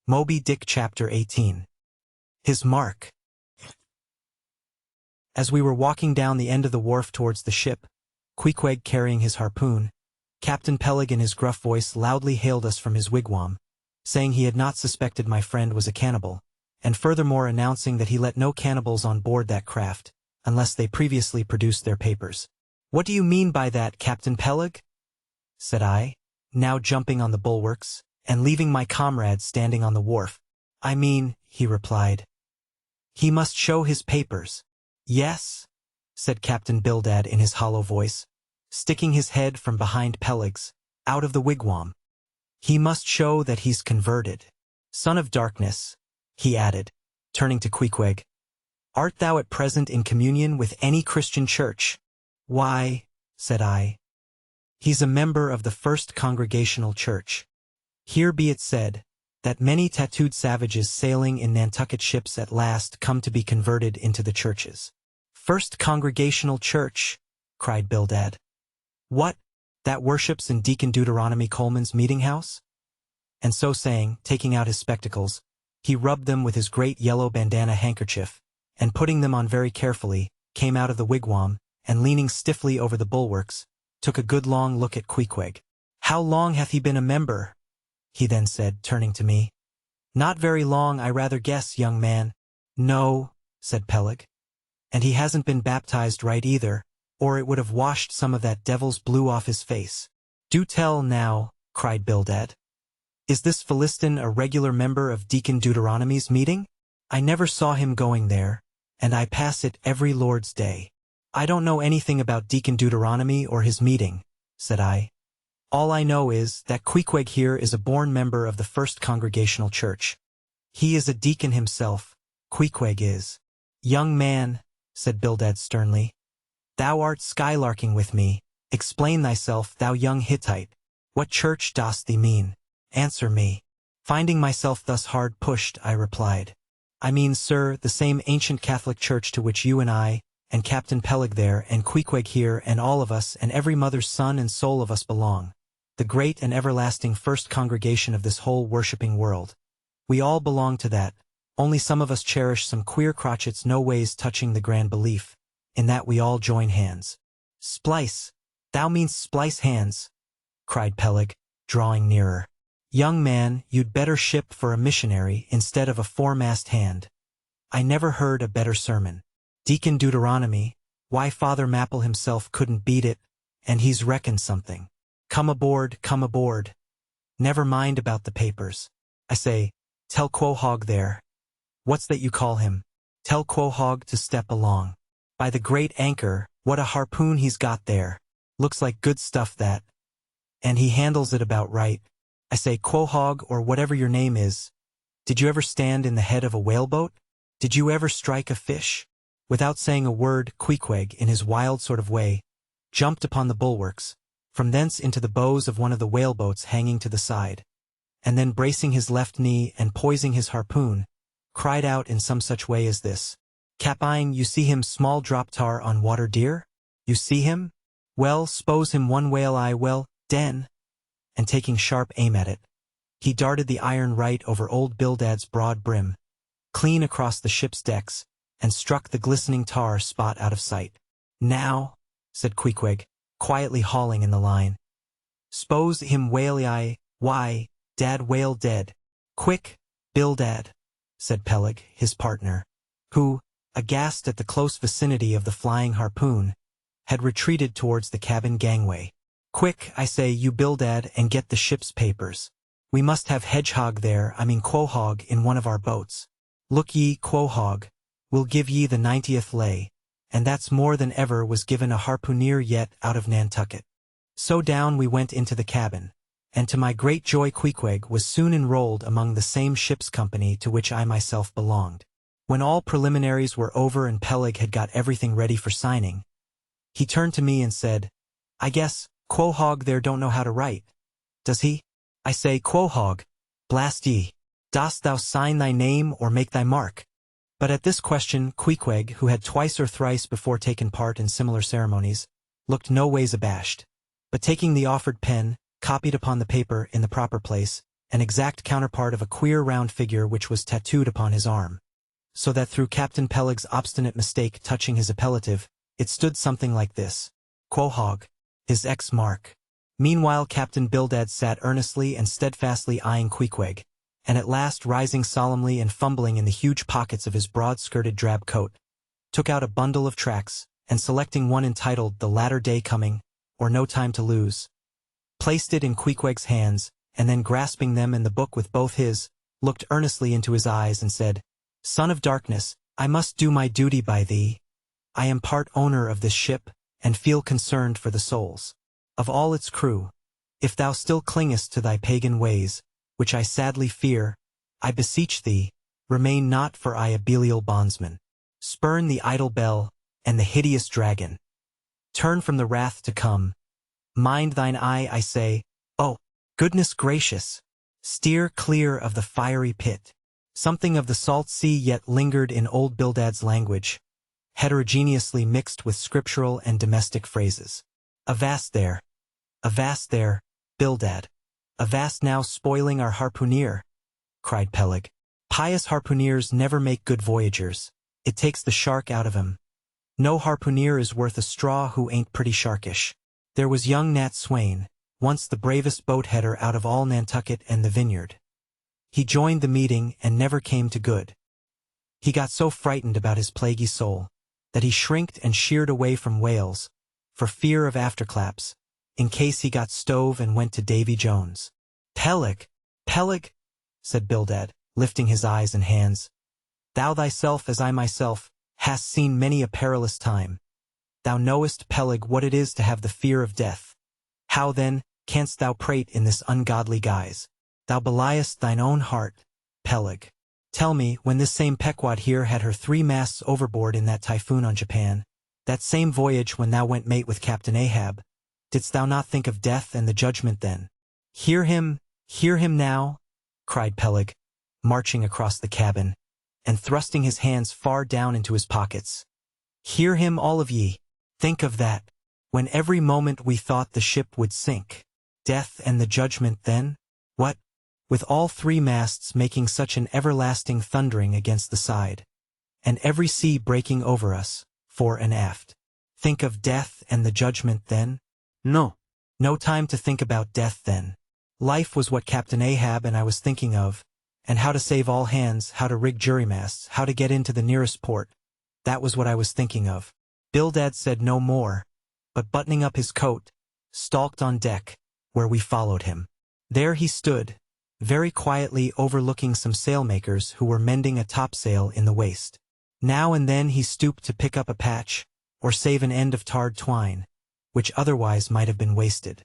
Moby Dick Chapter 18. His Mark. As we were walking down the end of the wharf towards the ship, Queequeg carrying his harpoon, Captain Peleg in his gruff voice loudly hailed us from his wigwam, saying he had not suspected my friend was a cannibal, and furthermore announcing that he let no cannibals on board that craft, unless they previously produced their papers. "What do you mean by that, Captain Peleg?" said I, now jumping on the bulwarks, and leaving my comrades standing on the wharf. "I mean," he replied, "he must show his papers." "Yes," said Captain Bildad in his hollow voice, sticking his head from behind Peleg's, out of the wigwam. "He must show that he's converted. Son of darkness," he added, turning to Queequeg, "art thou at present in communion with any Christian church?" "Why," said I, "he's a member of the First Congregational Church. Here be it said, that many tattooed savages sailing in Nantucket ships at last come to be converted into the churches." "First Congregational Church," cried Bildad. "What, that worships in Deacon Deuteronomy Coleman's meeting house?" And so saying, taking out his spectacles, he rubbed them with his great yellow bandana handkerchief, and putting them on very carefully, came out of the wigwam, and leaning stiffly over the bulwarks, took a good long look at Queequeg. "How long hath he been a member?" he then said, turning to me. "Not very long, I rather guess, young man." "No," said Peleg. "And he hasn't been baptized right either, or it would have washed some of that devil's blue off his face." "Do tell now," cried Bildad. "Is this Philistin a regular member of Deacon Deuteronomy's meeting? I never saw him going there, and I pass it every Lord's Day." "I don't know anything about Deacon Deuteronomy or his meeting," said I. "All I know is that Queequeg here is a born member of the First Congregational Church. He is a deacon himself, Queequeg is." "Young man," said Bildad sternly, "thou art skylarking with me. Explain thyself, thou young Hittite. What church dost thee mean? Answer me." Finding myself thus hard pushed, I replied, "I mean, sir, the same ancient Catholic church to which you and I, and Captain Peleg there, and Queequeg here, and all of us, and every mother's son and soul of us belong. The great and everlasting first congregation of this whole worshipping world. We all belong to that, only some of us cherish some queer crotchets no ways touching the grand belief, in that we all join hands." "Splice, thou meanst splice hands," cried Peleg, drawing nearer. "Young man, you'd better ship for a missionary instead of a foremast hand. I never heard a better sermon. Deacon Deuteronomy, why Father Mapple himself couldn't beat it, and he's reckoned something. Come aboard, come aboard. Never mind about the papers. I say, tell Quahog there. What's that you call him? Tell Quahog to step along. By the great anchor, what a harpoon he's got there. Looks like good stuff that. And he handles it about right. I say, Quahog, or whatever your name is, did you ever stand in the head of a whaleboat? Did you ever strike a fish?" Without saying a word, Queequeg, in his wild sort of way, jumped upon the bulwarks, from thence into the bows of one of the whaleboats hanging to the side, and then bracing his left knee and poising his harpoon, cried out in some such way as this: "Capine, you see him small drop tar on water deer? You see him? Well, s'pose him one whale eye, well, den." And taking sharp aim at it, he darted the iron right over old Bildad's broad brim, clean across the ship's decks, and struck the glistening tar spot out of sight. "Now," said Queequeg, quietly hauling in the line, "s'pose him whale eye, why, dad whale dead." "Quick, Bildad," said Peleg, his partner, who, aghast at the close vicinity of the flying harpoon, had retreated towards the cabin gangway. "Quick, I say, you Bildad, and get the ship's papers. We must have Quahog in one of our boats. Look ye, Quahog, we'll give ye the 90th lay, and that's more than ever was given a harpooneer yet out of Nantucket." So down we went into the cabin, and to my great joy Queequeg was soon enrolled among the same ship's company to which I myself belonged. When all preliminaries were over and Peleg had got everything ready for signing, he turned to me and said, "I guess Quahog there don't know how to write, does he?" I say, "Quahog, blast ye, dost thou sign thy name or make thy mark?" But at this question Queequeg, who had twice or thrice before taken part in similar ceremonies, looked no ways abashed, but taking the offered pen, copied upon the paper in the proper place, an exact counterpart of a queer round figure which was tattooed upon his arm. So that through Captain Peleg's obstinate mistake touching his appellative, it stood something like this: Quahog, his ex-mark. Meanwhile Captain Bildad sat earnestly and steadfastly eyeing Queequeg, and at last rising solemnly and fumbling in the huge pockets of his broad-skirted drab coat, took out a bundle of tracts, and selecting one entitled The Latter Day Coming, or No Time to Lose, placed it in Queequeg's hands, and then grasping them and the book with both his, looked earnestly into his eyes and said, "Son of darkness, I must do my duty by thee. I am part owner of this ship, and feel concerned for the souls of all its crew. If thou still clingest to thy pagan ways, which I sadly fear, I beseech thee, remain not for I a Belial bondsman. Spurn the idle bell, and the hideous dragon. Turn from the wrath to come. Mind thine eye, I say, oh, goodness gracious! Steer clear of the fiery pit." Something of the salt sea yet lingered in old Bildad's language, heterogeneously mixed with scriptural and domestic phrases. Avast there, Bildad. Avast now spoiling our harpooneer, cried Peleg. Pious harpooneers never make good voyagers. It takes the shark out of him. No harpooneer is worth a straw who ain't pretty sharkish. There was young Nat Swain, once the bravest boat-header out of all Nantucket and the Vineyard. He joined the meeting and never came to good. He got so frightened about his plaguey soul, that he shrinked and sheered away from whales, for fear of afterclaps, in case he got stove and went to Davy Jones. Peleg, said Bildad, lifting his eyes and hands, thou thyself as I myself, hast seen many a perilous time. Thou knowest, Peleg, what it is to have the fear of death. How, then, canst thou prate in this ungodly guise? Thou beliest thine own heart, Peleg. Tell me, when this same Pequod here had her 3 masts overboard in that typhoon on Japan, that same voyage when thou went mate with Captain Ahab, didst thou not think of death and the judgment then? Hear him now, cried Peleg, marching across the cabin, and thrusting his hands far down into his pockets. Hear him, all of ye. Think of that, when every moment we thought the ship would sink. Death and the judgment then? What? With all 3 masts making such an everlasting thundering against the side, and every sea breaking over us, fore and aft. Think of death and the judgment then? No time to think about death then. Life was what Captain Ahab and I was thinking of, and how to save all hands, how to rig jurymasts, how to get into the nearest port. That was what I was thinking of. Bildad said no more, but buttoning up his coat, stalked on deck, where we followed him. There he stood, very quietly overlooking some sailmakers who were mending a topsail in the waist. Now and then he stooped to pick up a patch, or save an end of tarred twine, which otherwise might have been wasted.